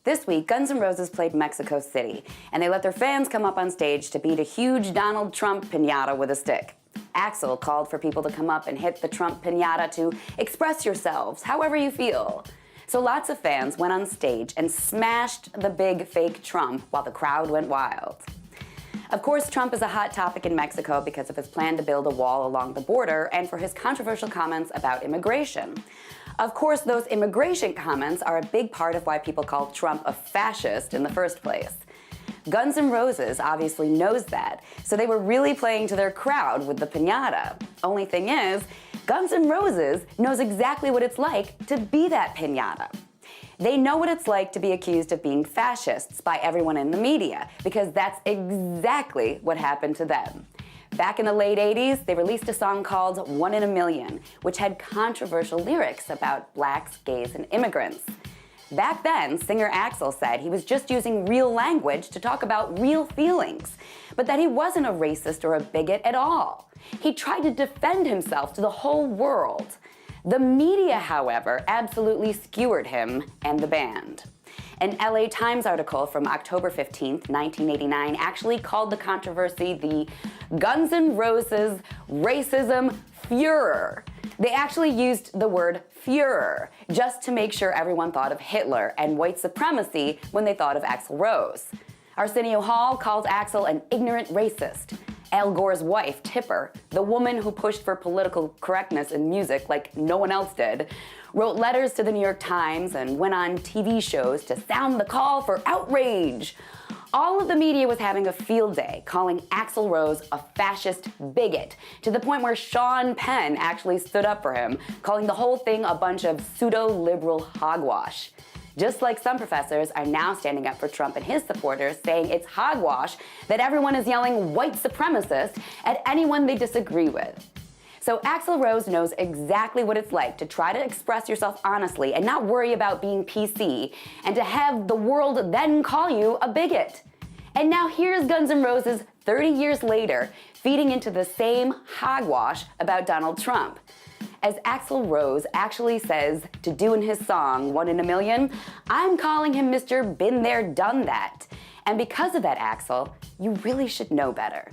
This week, Guns N' Roses played Mexico City, and they let their fans come up on stage to beat a huge Donald Trump piñata with a stick. Axl called for people to come up and hit the Trump piñata to express yourselves, however you feel. So lots of fans went on stage and smashed the big fake Trump while the crowd went wild. Of course, Trump is a hot topic in Mexico because of his plan to build a wall along the border and for his controversial comments about immigration. Of course, those immigration comments are a big part of why people call Trump a fascist in the first place. Guns N' Roses obviously knows that, so they were really playing to their crowd with the piñata. Only thing is, Guns N' Roses knows exactly what it's like to be that piñata. They know what it's like to be accused of being fascists by everyone in the media, because that's exactly what happened to them. Back in the late 80s, they released a song called "One in a Million," which had controversial lyrics about blacks, gays, and immigrants. Back then, singer Axl said he was just using real language to talk about real feelings, but that he wasn't a racist or a bigot at all. He tried to defend himself to the whole world. The media, however, absolutely skewered him and the band. An LA Times article from October 15th, 1989 actually called the controversy the Guns N' Roses racism furor. They actually used the word Führer just to make sure everyone thought of Hitler and white supremacy when they thought of Axl Rose. Arsenio Hall called Axl an ignorant racist. Al Gore's wife, Tipper, the woman who pushed for political correctness in music like no one else did, wrote letters to the New York Times and went on TV shows to sound the call for outrage. All of the media was having a field day, calling Axl Rose a fascist bigot, to the point where Sean Penn actually stood up for him, calling the whole thing a bunch of pseudo-liberal hogwash. Just like some professors are now standing up for Trump and his supporters, saying it's hogwash that everyone is yelling white supremacist at anyone they disagree with. So Axl Rose knows exactly what it's like to try to express yourself honestly and not worry about being PC, and to have the world then call you a bigot. And now here's Guns N' Roses 30 years later, feeding into the same hogwash about Donald Trump. As Axl Rose actually says to do in his song, "One in a Million," I'm calling him Mr. Been There, Done That. And because of that, Axl, you really should know better.